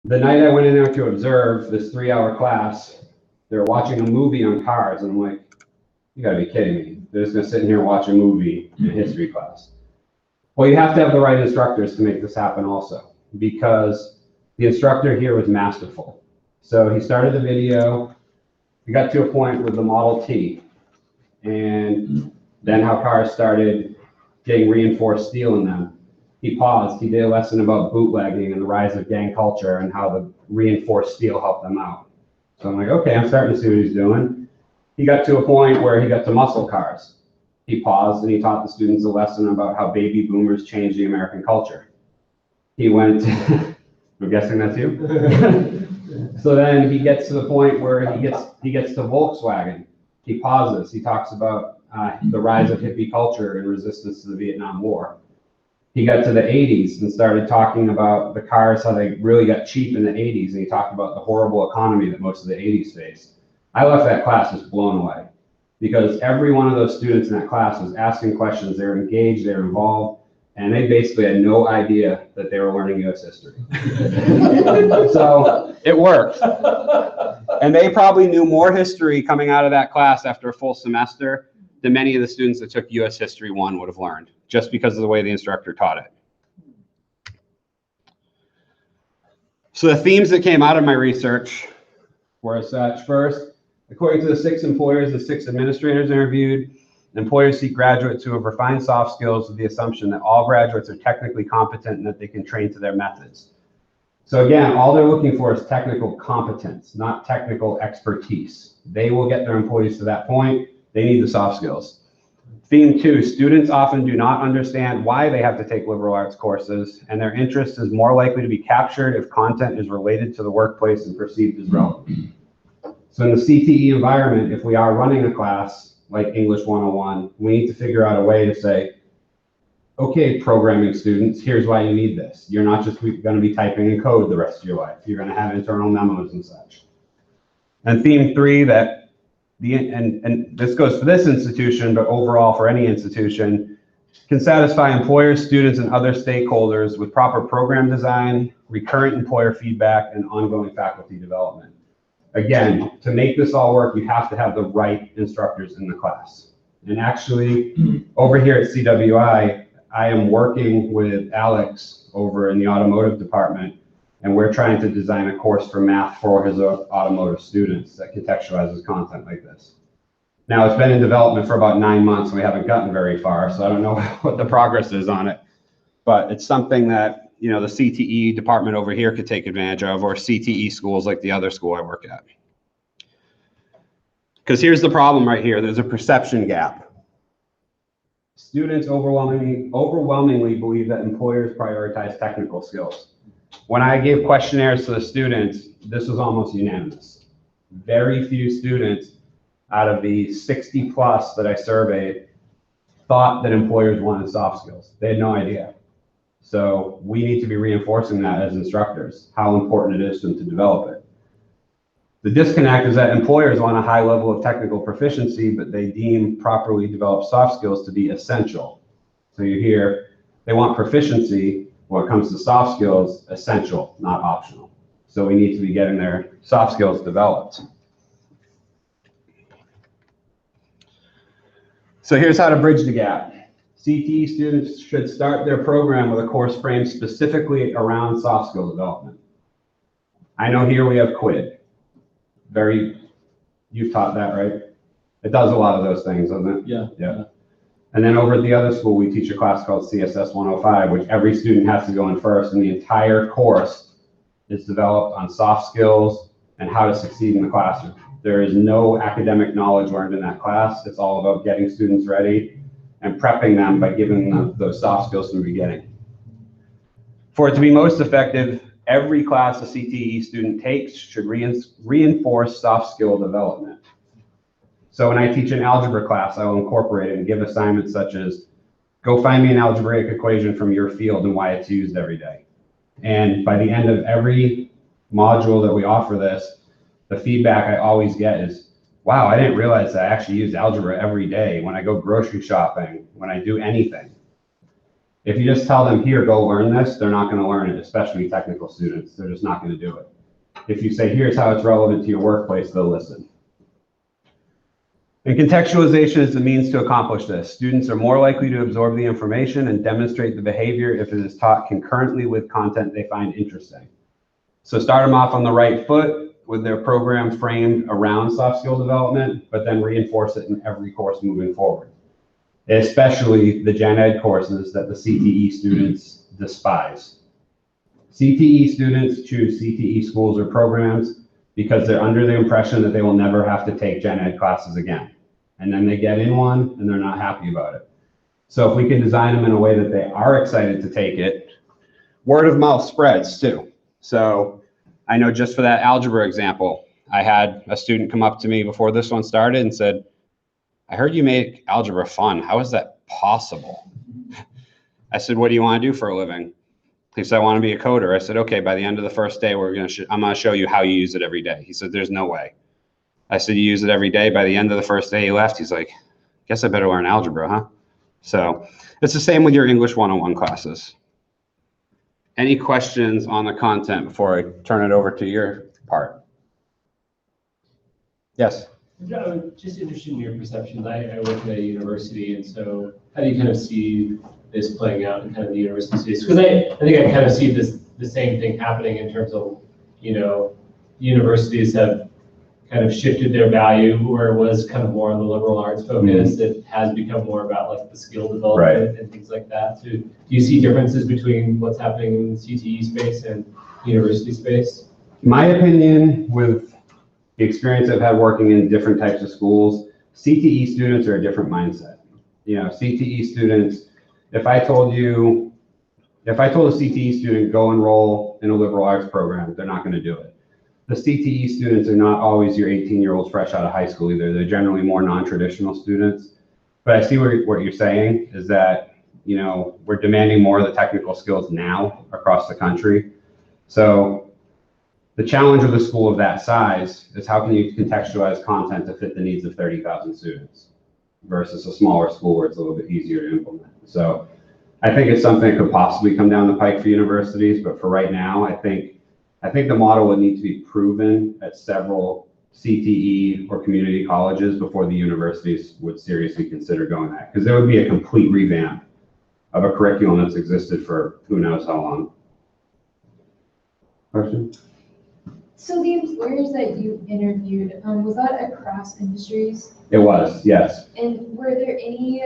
The night I went in there to observe this 3-hour class, they were watching a movie on cars, and I'm like, you gotta be kidding me. They're just gonna sit in here and watch a movie in history class. Well, you have to have the right instructors to make this happen also, because the instructor here was masterful. So he started the video, we got to a point with the Model T, and then how cars started getting reinforced steel in them. He paused, he did a lesson about bootlegging and the rise of gang culture and how the reinforced steel helped them out. So I'm like, okay, I'm starting to see what he's doing. He got to a point where he got to muscle cars. He paused and he taught the students a lesson about how baby boomers changed the American culture. He went, I'm guessing that's you? So then he gets to the point where he gets to Volkswagen. He pauses, he talks about the rise of hippie culture and resistance to the Vietnam War. He got to the 80s and started talking about the cars, how they really got cheap in the 80s, and he talked about the horrible economy that most of the 80s faced. I left that class just blown away, because every one of those students in that class was asking questions, they were engaged, they were involved, and they basically had no idea that they were learning U.S. history. So it worked. And they probably knew more history coming out of that class after a full semester than many of the students that took U.S. History 1 would have learned, just because of the way the instructor taught it. So the themes that came out of my research were as such. First, according to the 6 employers, the 6 administrators interviewed, employers seek graduates who have refined soft skills with the assumption that all graduates are technically competent and that they can train to their methods. So again, all they're looking for is technical competence, not technical expertise. They will get their employees to that point. They need the soft skills. Theme 2, students often do not understand why they have to take liberal arts courses, and their interest is more likely to be captured if content is related to the workplace and perceived as relevant. So in the CTE environment, if we are running a class like English 101, we need to figure out a way to say, okay, programming students, here's why you need this. You're not just going to be typing in code the rest of your life. You're going to have internal memos and such. And theme 3, that and this goes for this institution, but overall for any institution, can satisfy employers, students, and other stakeholders with proper program design, recurrent employer feedback, and ongoing faculty development. Again, to make this all work, you have to have the right instructors in the class. And actually, over here at CWI, I am working with Alex over in the automotive department, and we're trying to design a course for math for his automotive students that contextualizes content like this. Now, it's been in development for about 9 months, and we haven't gotten very far, so I don't know what the progress is on it. But it's something that, you know, the CTE department over here could take advantage of, or CTE schools like the other school I work at. Because here's the problem right here. There's a perception gap. Students overwhelmingly believe that employers prioritize technical skills. When I gave questionnaires to the students, this was almost unanimous. Very few students out of the 60 plus that I surveyed thought that employers wanted soft skills. They had no idea. So we need to be reinforcing that as instructors, how important it is to them to develop it. The disconnect is that employers want a high level of technical proficiency, but they deem properly developed soft skills to be essential. So you hear they want proficiency when it comes to soft skills, essential, not optional. So we need to be getting their soft skills developed. So here's how to bridge the gap. CTE students should start their program with a course framed specifically around soft skill development. I know here we have QUID. You've taught that, right? It does a lot of those things, doesn't it? Yeah. And then over at the other school, we teach a class called CSS 105, which every student has to go in first, and the entire course is developed on soft skills and how to succeed in the classroom. There is no academic knowledge learned in that class. It's all about getting students ready and prepping them by giving them those soft skills from the beginning. For it to be most effective, every class a CTE student takes should reinforce soft skill development. So when I teach an algebra class, I will incorporate it and give assignments such as, go find me an algebraic equation from your field and why it's used every day. And by the end of every module that we offer this, the feedback I always get is, wow, I didn't realize I actually use algebra every day when I go grocery shopping, when I do anything. If you just tell them, here, go learn this, they're not going to learn it, especially technical students. They're just not going to do it. If you say, here's how it's relevant to your workplace, they'll listen. And contextualization is the means to accomplish this. Students are more likely to absorb the information and demonstrate the behavior if it is taught concurrently with content they find interesting. So start them off on the right foot with their program framed around soft skill development, but then reinforce it in every course moving forward, especially the gen ed courses that the CTE students despise. CTE students choose CTE schools or programs because they're under the impression that they will never have to take gen ed classes again. And then they get in one and they're not happy about it. So if we can design them in a way that they are excited to take it, word of mouth spreads too. So I know just for that algebra example, I had a student come up to me before this one started and said, I heard you make algebra fun. How is that possible? I said, what do you want to do for a living? He said, I want to be a coder. I said, okay, by the end of the first day, I'm going to show you how you use it every day. He said, there's no way. I said, you use it every day. By the end of the first day he left, he's like, guess I better learn algebra, huh? So it's the same with your English 101 classes. Any questions on the content before I turn it over to your part? Yes? I'm just interested in your perceptions. I work at a university, and so how do you kind of see this playing out in kind of the university space? Because I think I kind of see the same thing happening in terms of, universities have kind of shifted their value where it was kind of more on the liberal arts focus. It has become more about like the skill development and things like that. So do you see differences between what's happening in the CTE space and university space? My opinion, with the experience I've had working in different types of schools, CTE students are a different mindset. CTE students, if I told a CTE student, go enroll in a liberal arts program, they're not going to do it. The CTE students are not always your 18-year-olds fresh out of high school either. They're generally more non-traditional students. But I see what you're saying is that, we're demanding more of the technical skills now across the country. So the challenge with a school of that size is how can you contextualize content to fit the needs of 30,000 students versus a smaller school where it's a little bit easier to implement. So I think it's something that could possibly come down the pike for universities, but for right now, I think the model would need to be proven at several CTE or community colleges before the universities would seriously consider going that, because there would be a complete revamp of a curriculum that's existed for who knows how long. Question? So the employers that you interviewed, was that across industries? It was, yes. And were there any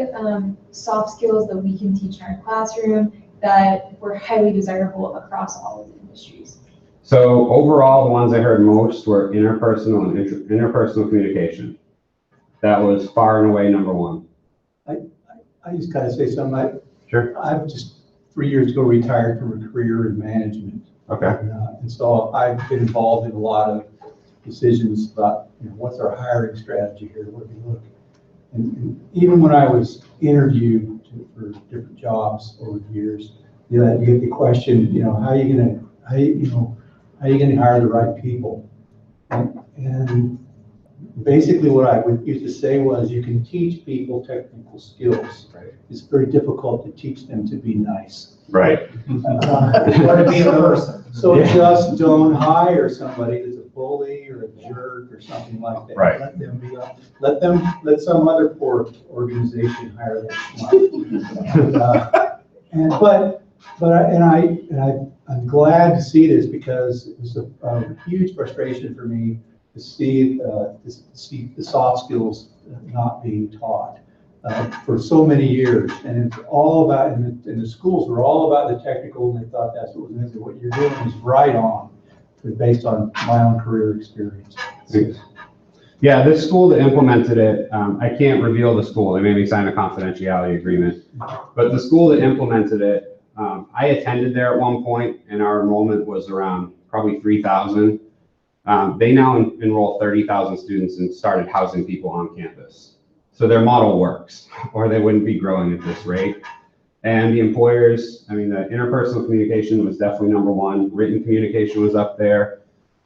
soft skills that we can teach in our classroom that were highly desirable across all of the industries? So overall, the ones I heard most were interpersonal and interpersonal communication. That was far and away number one. I just gotta say something. Sure. I've just 3 years ago retired from a career in management. Okay. And so I've been involved in a lot of decisions about, what's our hiring strategy here, where do we look? And even when I was interviewed for different jobs over the years, you get the question, how are you gonna hire the right people? And basically what I would used to say was, you can teach people technical skills. Right. It's very difficult to teach them to be nice. Right. Or to be a person. So just don't hire somebody that's a bully or a jerk or something like that. Right. Let them be up. Let some other poor organization hire that. I'm glad to see this, because it was a huge frustration for me to see the soft skills not being taught for so many years. And it's all about, and the schools were all about the technical, and they thought that's what was necessary. What you're doing is right on, based on my own career experience. Yeah, this school that implemented it, I can't reveal the school. They made me sign a confidentiality agreement. But the school that implemented it, I attended there at one point, and our enrollment was around probably 3,000. They now enroll 30,000 students and started housing people on campus. So their model works, or they wouldn't be growing at this rate. And the employers, the interpersonal communication was definitely number one. Written communication was up there.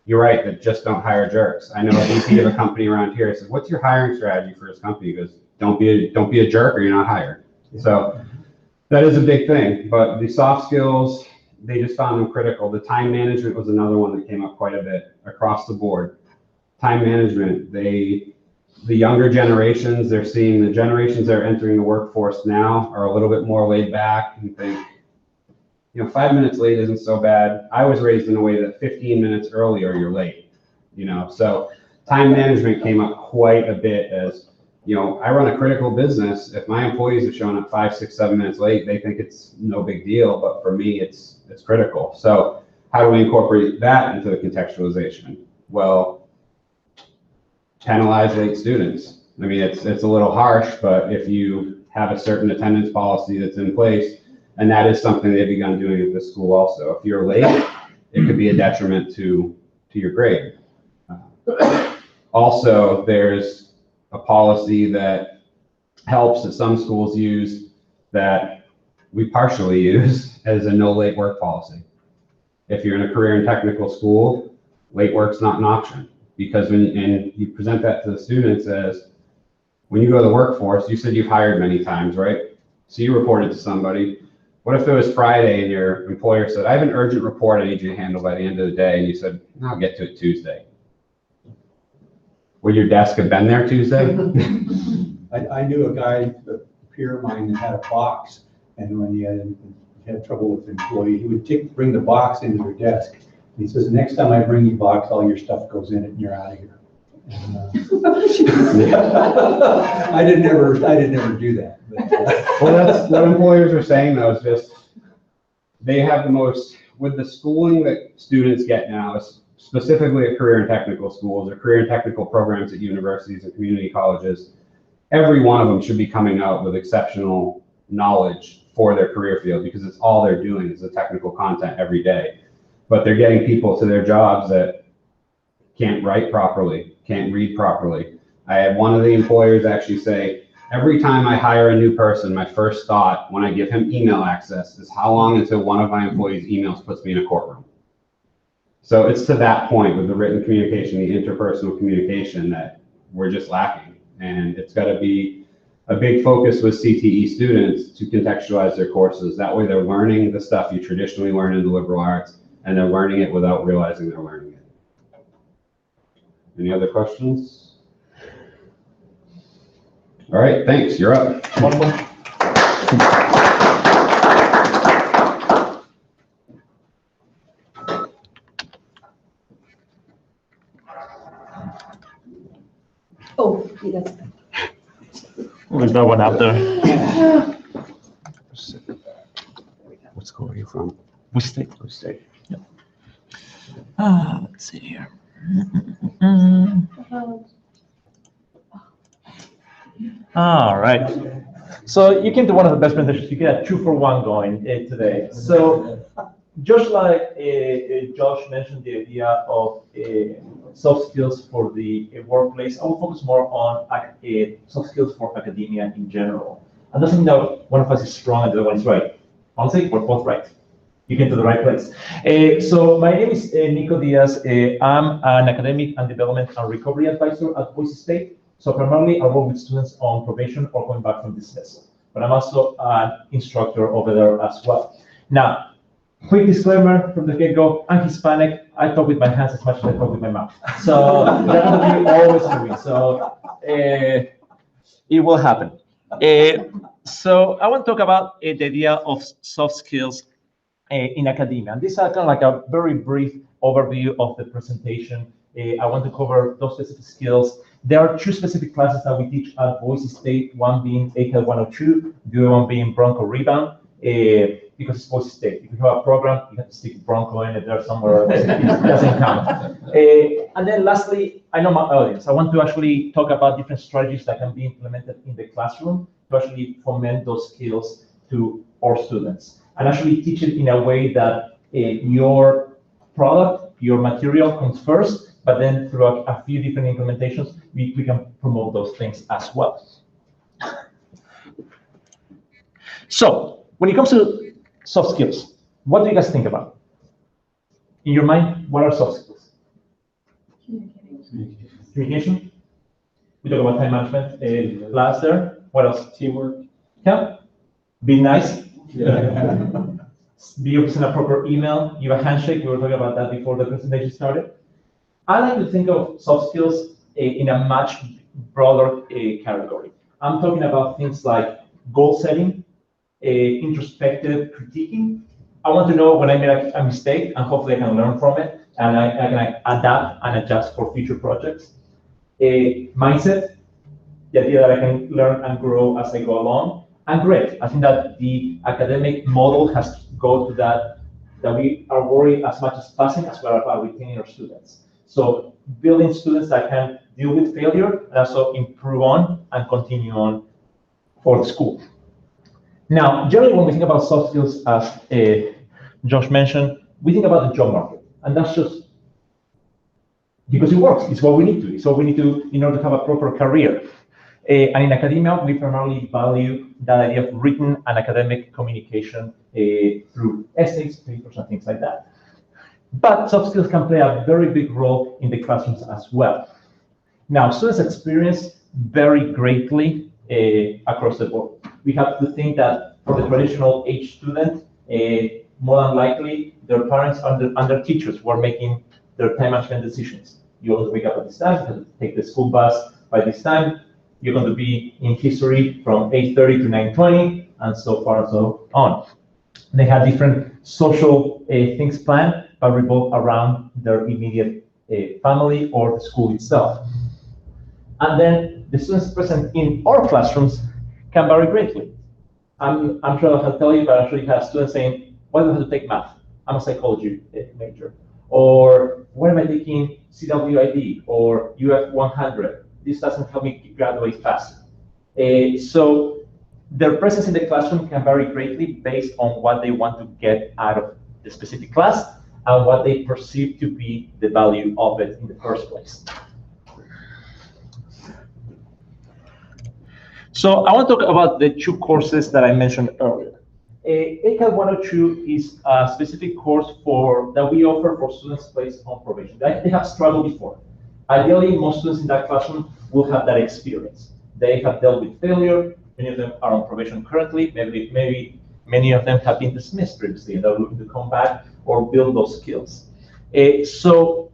You're right, that just don't hire jerks. I know a VP of a company around here said, what's your hiring strategy for his company? He goes, don't be a jerk or you're not hired. So That is a big thing, but the soft skills, they just found them critical. The time management was another one that came up quite a bit across the board. Time management, the younger generations, they're seeing the generations that are entering the workforce now are a little bit more laid back and think, 5 minutes late isn't so bad. I was raised in a way that 15 minutes earlier, you're late, so time management came up quite a bit as, I run a critical business. If my employees are showing up 5, 6, 7 minutes late, they think it's no big deal, but for me, it's critical. So how do we incorporate that into the contextualization? Well, penalize late students. I mean, it's a little harsh, but if you have a certain attendance policy that's in place, and that is something they've begun doing at this school also. If you're late, it could be a detriment to your grade. Also, there's a policy that helps that some schools use that we partially use as a no late work policy. If you're in a career and technical school, late work's not an option, because and you present that to the students as, when you go to the workforce, you said you've hired many times, right? So you reported to somebody. What if it was Friday and your employer said, I have an urgent report I need you to handle by the end of the day, and you said, I'll get to it Tuesday. Would your desk have been there Tuesday? I knew a guy, a peer of mine, that had a box, and when he had trouble with an employee, he would bring the box into their desk. And he says, the next time I bring you a box, all your stuff goes in it and you're out of here. And, I didn't ever do that. But, well, that's what employers are saying, though, is just they have the most, with the schooling that students get now, specifically at career and technical schools or career and technical programs at universities and community colleges, every one of them should be coming out with exceptional knowledge for their career field, because it's all they're doing is the technical content every day. But they're getting people to their jobs that can't write properly, can't read properly. I had one of the employers actually say, every time I hire a new person, my first thought when I give him email access is how long until one of my employees' emails puts me in a courtroom. So it's to that point with the written communication, the interpersonal communication, that we're just lacking. And it's got to be a big focus with CTE students to contextualize their courses. That way they're learning the stuff you traditionally learn in the liberal arts, and they're learning it without realizing they're learning it. Any other questions? All right, thanks. You're up. One more. Oh, yes. There's no one out there. What school are you from? We stay. Yep. Let's see here. All right. So you came to one of the best presentations. You get a 2-for-1 going today. So just like Josh mentioned the idea of soft skills for the workplace, I will focus more on soft skills for academia in general. And doesn't mean that one of us is strong and the other one is right. Honestly, we're both right. You came to the right place. So my name is Nicolas Diaz. I'm an academic and development and recovery advisor at Boise State. So primarily I work with students on probation or going back from dismissal. But I'm also an instructor over there as well. Now, quick disclaimer from the get-go, I'm Hispanic. I talk with my hands as much as I talk with my mouth. So they're going to be always moving. So it will happen. So I want to talk about the idea of soft skills in academia. And this is kind of like a very brief overview of the presentation. I want to cover those specific skills. There are 2 specific classes that we teach at Boise State, one being ACAD 102, the other one being Bronco Rebound, because it's Boise State. If you have a program, you have to stick Bronco in it there somewhere, it doesn't count. And then lastly, I know my audience. I want to actually talk about different strategies that can be implemented in the classroom to actually foment those skills to our students, and actually teach it in a way that your product, your material comes first, but then through a few different implementations, we can promote those things as well. So when it comes to soft skills, what do you guys think about? In your mind, what are soft skills? Communication. We talk about time management last there. What else? Teamwork. Yeah. Be nice. Be using a proper email, give a handshake. We were talking about that before the presentation started. I like to think of soft skills in a much broader category. I'm talking about things like goal setting, introspective critiquing. I want to know when I made a mistake, and hopefully I can learn from it, and I can adapt and adjust for future projects. Mindset, the idea that I can learn and grow as I go along. And great, I think that the academic model has to go to that we are worried as much as passing as well about retaining our students. So building students that can deal with failure and also improve on and continue on for the school. Now, generally when we think about soft skills, as Josh mentioned, we think about the job market, and that's just because it works. It's what we need to. It's what we need to in order to have a proper career. And in academia, we primarily value that idea of written and academic communication through essays, papers, and things like that. But soft skills can play a very big role in the classrooms as well. Now, students experience vary greatly across the board. We have to think that for the traditional age student, more than likely, their parents and their teachers were making their time management decisions. You always wake up at this time, you have to take the school bus by this time, you're going to be in history from 8:30 to 9:20, and so far and so on. They have different social things planned, but revolve around their immediate family or the school itself. And then the students present in our classrooms can vary greatly. I'm sure I'll tell you, but I'm sure you have students saying, why do I have to take math? I'm a psychology major. Or why am I taking CWID or UF 100? This doesn't help me graduate faster. So their presence in the classroom can vary greatly based on what they want to get out of the specific class and what they perceive to be the value of it in the first place. So I want to talk about the two courses that I mentioned earlier. ACAD 102 is a specific course that we offer for students placed on probation. They have struggled before. Ideally, most students in that classroom will have that experience. They have dealt with failure. Many of them are on probation currently. Maybe many of them have been dismissed previously and they're looking to come back or build those skills. So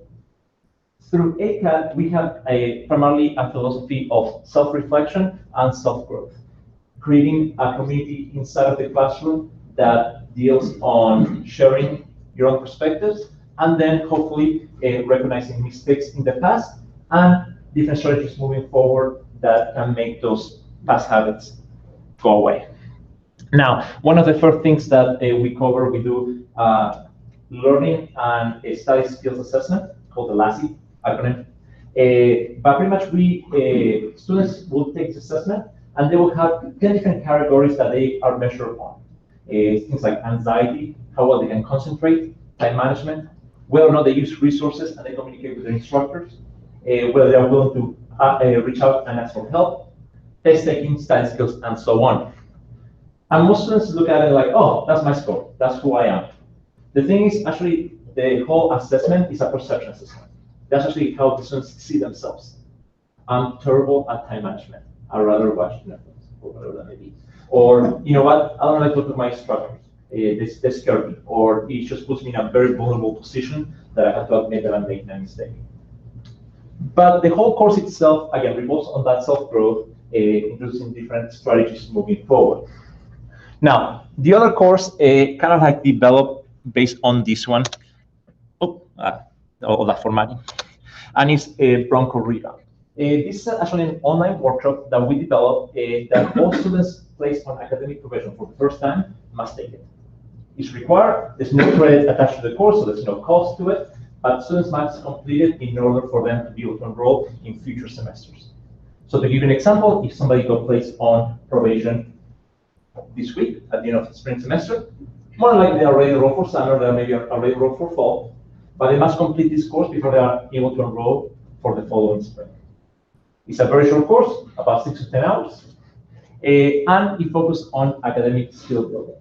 through ACAD, we have primarily a philosophy of self-reflection and self-growth, creating a community inside of the classroom that deals on sharing your own perspectives and then hopefully recognizing mistakes in the past and different strategies moving forward that can make those past habits go away. Now, one of the first things that we cover, we do learning and study skills assessment called the LASI acronym. But pretty much students will take this assessment and they will have 10 different categories that they are measured on. Things like anxiety, how well they can concentrate, time management, whether or not they use resources and they communicate with their instructors, whether they are willing to reach out and ask for help, test taking, study skills, and so on. And most students look at it like, oh, that's my score, that's who I am. The thing is, actually, the whole assessment is a perception assessment. That's actually how the students see themselves. I'm terrible at time management. I'd rather watch Netflix or whatever that may be. Or, you know what, I don't like to talk to my instructors. They scare me. Or it just puts me in a very vulnerable position that I have to admit that I'm making a mistake. But the whole course itself, again, revolves on that self-growth, introducing different strategies moving forward. Now, the other course kind of like developed based on this one. All that formatting. And it's Bronco Rebound. This is actually an online workshop that we developed that all students placed on academic probation for the first time must take it. It's required. There's no credit attached to the course, so there's no cost to it, but students must complete it in order for them to be able to enroll in future semesters. So to give you an example, if somebody got placed on probation this week at the end of the spring semester, more likely they are ready to enroll for summer, they maybe are ready to enroll for fall, but they must complete this course before they are able to enroll for the following spring. It's a very short course, about 6 to 10 hours, and it focuses on academic skill building.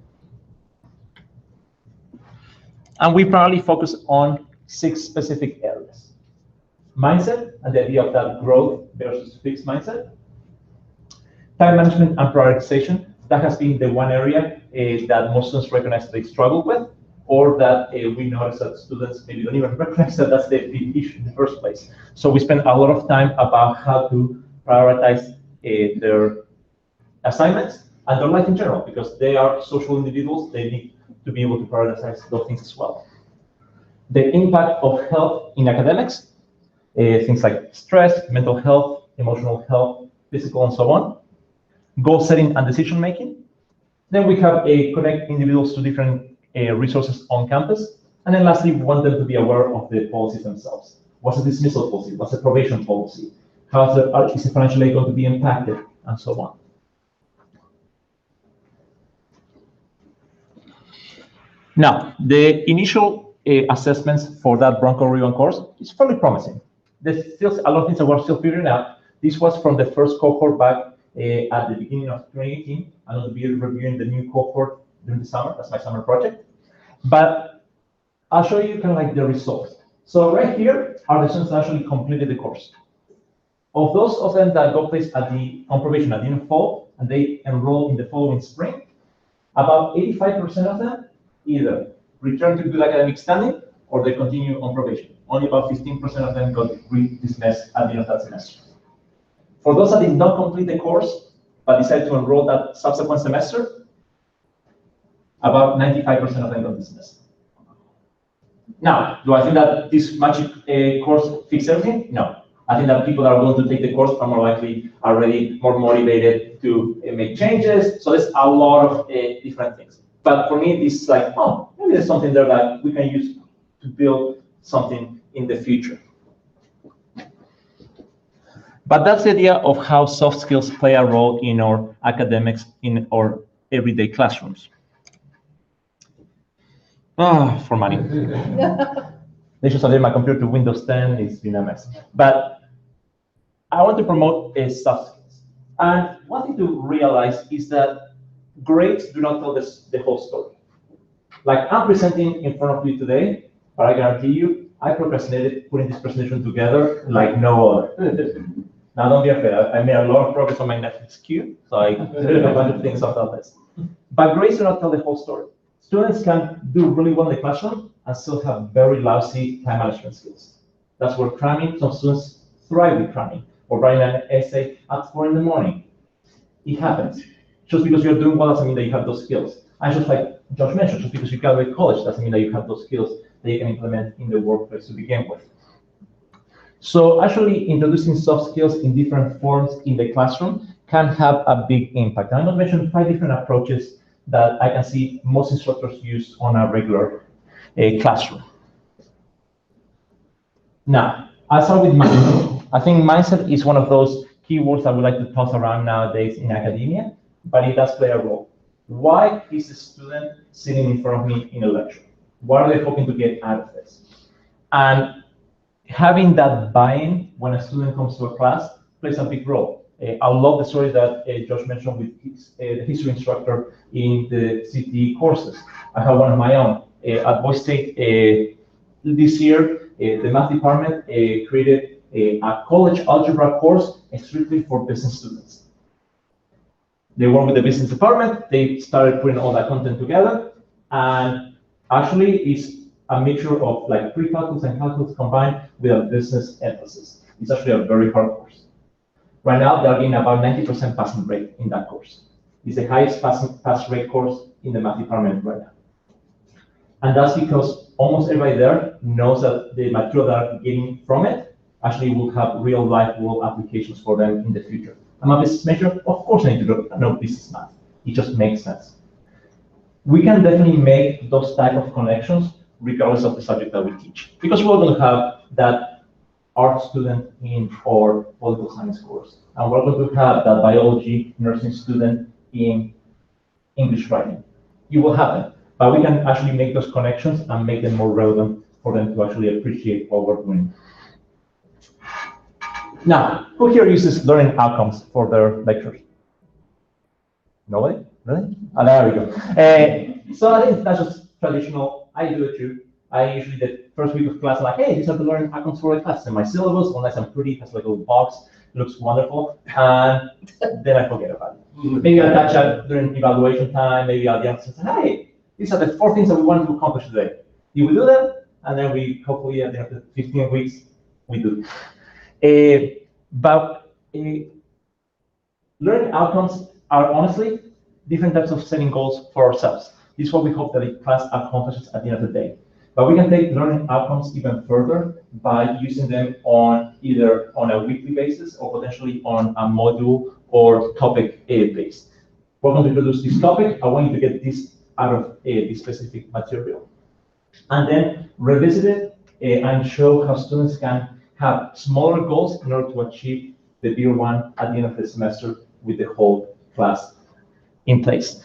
And we primarily focus on 6 specific areas. Mindset, and the idea of that growth versus fixed mindset. Time management and prioritization. that has been the one area that most students recognize they struggle with, or that we notice that students maybe don't even recognize that that's the big issue in the first place. So we spend a lot of time about how to prioritize their assignments and their life in general, because they are social individuals. They need to be able to prioritize those things as well. The impact of health in academics, things like stress, mental health, emotional health, physical, and so on. Goal setting and decision making. Then we have connect individuals to different resources on campus. And then lastly, we want them to be aware of the policies themselves. What's the dismissal policy? What's the probation policy? How is the financial aid going to be impacted? And so on. Now, the initial assessments for that Bronco Rebound course is fairly promising. There's still a lot of things that we're still figuring out. This was from the first cohort back at the beginning of 2018. I'm going to be reviewing the new cohort during the summer. That's my summer project. But I'll show you kind of like the results. So right here are the students that actually completed the course. Of those of them that got placed on probation at the end of fall, and they enrolled in the following spring, about 85% of them either return to good academic standing or they continue on probation. Only about 15% of them got dismissed at the end of that semester. For those that did not complete the course, but decided to enroll that subsequent semester, about 95% of them got dismissed. Now, do I think that this magic course fixes everything? No. I think that people that are going to take the course are more likely already more motivated to make changes. So there's a lot of different things. But for me, this is like, oh, maybe there's something there that we can use to build something in the future. But that's the idea of how soft skills play a role in our academics, in our everyday classrooms. For money. They just update my computer to Windows 10. It's been a mess. But I want to promote soft skills. And one thing to realize is that grades do not tell the whole story. Like I'm presenting in front of you today, but I guarantee you, I procrastinated putting this presentation together like no other. Now don't be afraid, I made a lot of progress on my Netflix queue, so I did a bunch of things off that list. But grades do not tell the whole story. Students can do really well in the classroom and still have very lousy time management skills. That's where cramming, some students thrive with cramming, or writing an essay at 4 in the morning. It happens. Just because you're doing well doesn't mean that you have those skills. And just like Josh mentioned, just because you graduate college doesn't mean that you have those skills that you can implement in the workplace to begin with. So actually introducing soft skills in different forms in the classroom can have a big impact. I'm going to mention 5 different approaches that I can see most instructors use on a regular classroom. Now, I'll start with mindset. I think mindset is one of those keywords that we like to toss around nowadays in academia, but it does play a role. Why is a student sitting in front of me in a lecture? What are they hoping to get out of this? And having that buy-in when a student comes to a class plays a big role. I love the story that Josh mentioned with the history instructor in the CTE courses. I have one of my own. At Boise State this year, the math department created a college algebra course strictly for business students. They worked with the business department, they started putting all that content together, and actually it's a mixture of like pre-calculus and calculus combined with a business emphasis. It's actually a very hard course. Right now, they're getting about 90% passing rate in that course. It's the highest pass rate course in the math department right now. And that's because almost everybody there knows that the material they're getting from it actually will have real life world applications for them in the future. I'm a business major, of course I need to know business math. It just makes sense. We can definitely make those type of connections regardless of the subject that we teach. Because we're going to have that art student in our political science course. And we're going to have that biology nursing student in English writing. It will happen. But we can actually make those connections and make them more relevant for them to actually appreciate what we're doing. Now, who here uses learning outcomes for their lectures? Nobody? Really? Oh, there we go. So I think that's just traditional. I do it too. I usually, the first week of class, I'm like, hey, these are the learning outcomes for the class. And my syllabus, all nice and pretty, has like a little box looks wonderful, and then I forget about it. Maybe I'll catch up during evaluation time, maybe I'll answer, hey, these are the 4 things that we wanted to accomplish today. Did we do them? And then we, hopefully at the end of the 15 weeks, we do. Learning outcomes are honestly different types of setting goals for ourselves. This is what we hope that the class accomplishes at the end of the day. But we can take learning outcomes even further by using them on either on a weekly basis or potentially on a module or topic based. We're going to introduce this topic. I want you to get this out of this specific material. And then revisit it and show how students can have smaller goals in order to achieve the bigger one at the end of the semester with the whole class in place.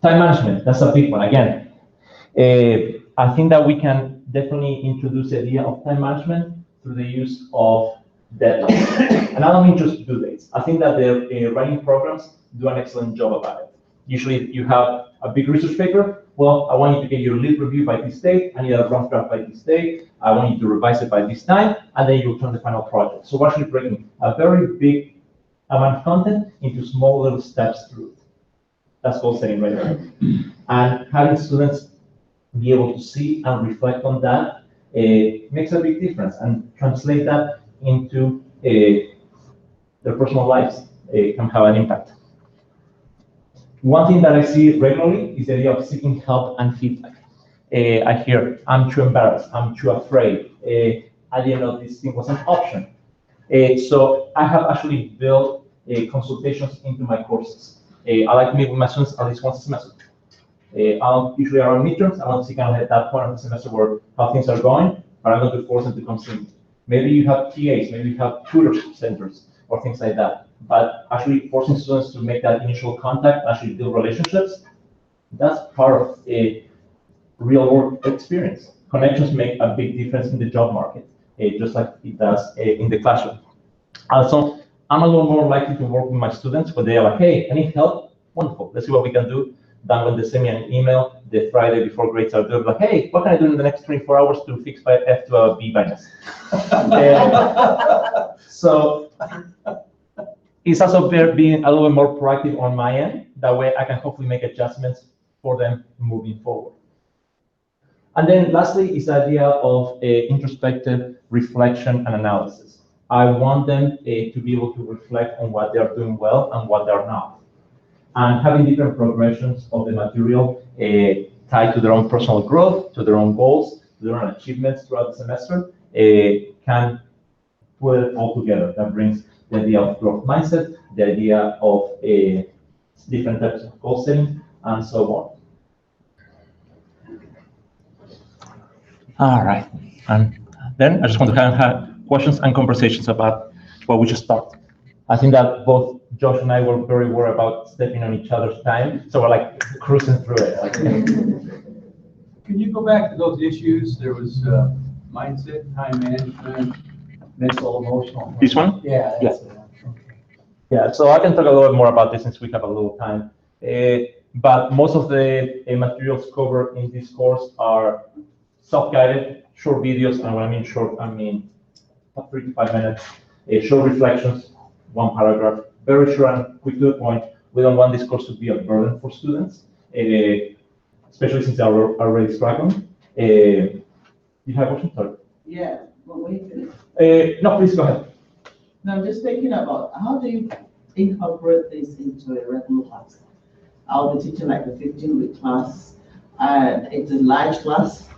Time management, that's a big one. Again, I think that we can definitely introduce the idea of time management through the use of deadlines. And I don't mean just due dates. I think that the writing programs do an excellent job about it. Usually you have a big research paper. Well, I want you to get your lead review by this date. I need a rough draft by this date. I want you to revise it by this time, and then you'll turn the final project. So we're actually breaking a very big amount of content into small little steps through it. That's goal setting right there. And having students be able to see and reflect on that makes a big difference, and translate that into their personal lives can have an impact. One thing that I see regularly is the idea of seeking help and feedback. I hear, I'm too embarrassed, I'm too afraid, I didn't know this thing was an option. So I have actually built consultations into my courses. I like to meet with my students at least once a semester. I'll usually around midterms, I want to see kind of at that point of the semester where how things are going, but I'm going to force them to come see me. Maybe you have TAs, maybe you have tutor centers or things like that. But actually forcing students to make that initial contact, actually build relationships, that's part of a real world experience. Connections make a big difference in the job market, just like it does in the classroom. Also, I'm a little more likely to work with my students when they are like, hey, I need help. Wonderful, let's see what we can do. Than when they send me an email the Friday before grades are due, like, hey, what can I do in the next 24 hours to fix my F to a B minus? So it's also being a little bit more proactive on my end. That way I can hopefully make adjustments for them moving forward. And then lastly is the idea of introspective reflection and analysis. I want them to be able to reflect on what they are doing well and what they're not. And having different progressions of the material tied to their own personal growth, to their own goals, to their own achievements throughout the semester, can put it all together. That brings the idea of growth mindset, the idea of different types of goal setting, and so on. All right. And then I just want to have questions and conversations about what we just talked. I think that both Josh and I were very worried about stepping on each other's time, so we're like cruising through it. Can you go back to those issues? There was mindset, time management, mental, emotional. This one? Yeah. Yes. Yeah, so I can talk a little bit more about this since we have a little time. But most of the materials covered in this course are self-guided, short videos, and when I mean short, I mean 3 to 5 minutes, short reflections, 1 paragraph, very short and quick to the point. We don't want this course to be a burden for students, especially since they are already struggling. You have a question? Sorry. Yeah, well, wait. No, please go ahead. No, I'm just thinking about how do you incorporate this into a regular class? I'll be teaching like a 15-week class, and it's a large class,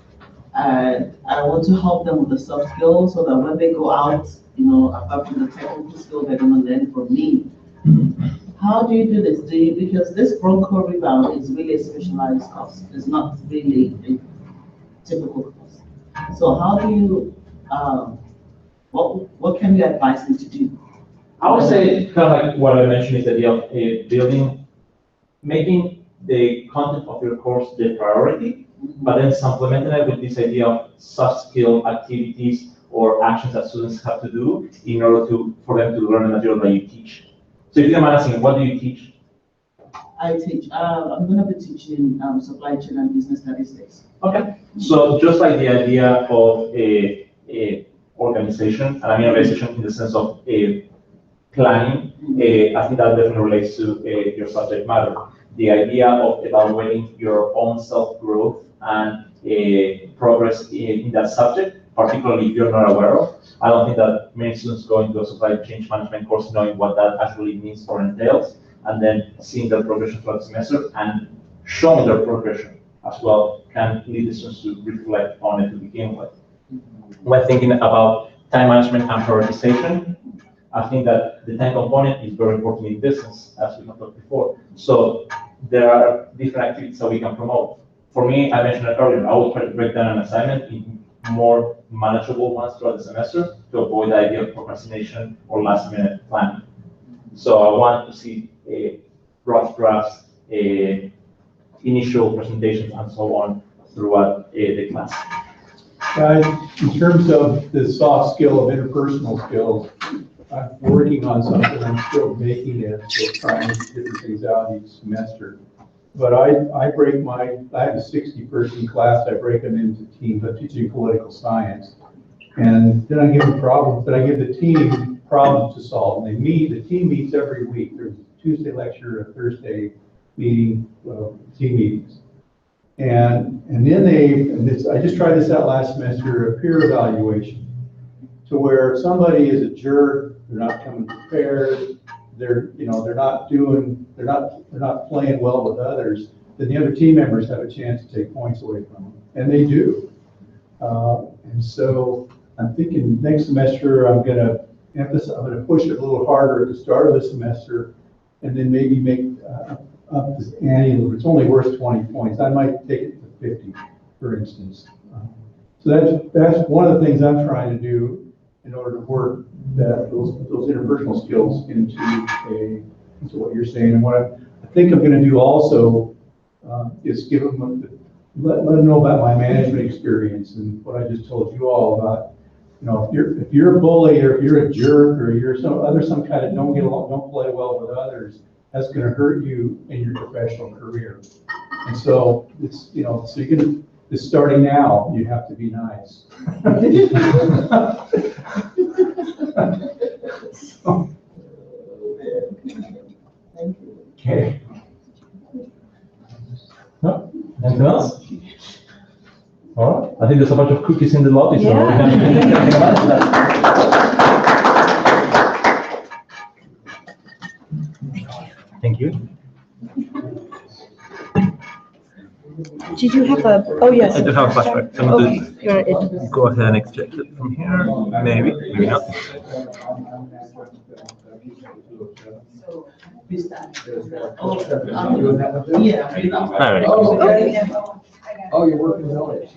and I want to help them with the soft skills so that when they go out, you know, apart from the technical skills they're going to learn from me. How do you do this? Because this broncho rebound is really a specialized course. It's not really a typical course. So how do you, what can you advise them to do? I would say kind of like what I mentioned is the idea of making the content of your course the priority, but then supplementing it with this idea of soft skill activities or actions that students have to do in order for them to learn the material that you teach. So if you're asking, what do you teach? I teach, I'm going to be teaching supply chain and business statistics. Okay, so just like the idea of organization, and I mean organization in the sense of planning. I think that definitely relates to your subject matter. The idea of evaluating your own self-growth and progress in that subject, particularly if you're not aware of. I don't think that many students go into a supply chain management course knowing what that actually means or entails, and then seeing their progression throughout the semester and showing their progression as well can lead the students to reflect on it to begin with. When thinking about time management and prioritization, I think that the time component is very important in business, as we have talked before. So there are different activities that we can promote. For me, I mentioned it earlier, I will try to break down an assignment in more manageable ones throughout the semester to avoid the idea of procrastination or last minute planning. So I want to see rough drafts, initial presentations, and so on throughout the class. In terms of the soft skill of interpersonal skills, I'm working on something, I'm still making it, still trying different things out each semester. But I have a 60-person class, I break them into teams. I'm teaching political science. And then I give them problems, but I give the team problems to solve. And the team meets every week. There's a Tuesday lecture, a Thursday meeting, team meetings. And then I just tried this out last semester, a peer evaluation, to where somebody is a jerk, they're not coming prepared, they're not playing well with others, then the other team members have a chance to take points away from them, and they do. And so I'm thinking next semester I'm going to push it a little harder at the start of the semester, and then maybe make up this ante a little. It's only worth 20 points. I might take it to 50, for instance. So that's one of the things I'm trying to do in order to work those interpersonal skills into what you're saying. And what I think I'm going to do also is give them let them know about my management experience and what I just told you all about. If you're a bully or if you're a jerk or you're some kind of don't play well with others, that's going to hurt you in your professional career. And so it's it's starting now. You have to be nice. Okay. No? Anything else? All right. I think there's a bunch of cookies in the lobby, so we can manage that. Thank you. Did you have a, oh, yes. I do have a flashback. So I'm Okay, going you want to go ahead and extract it from here. Maybe not. All right. Okay. Oh, you're working on it.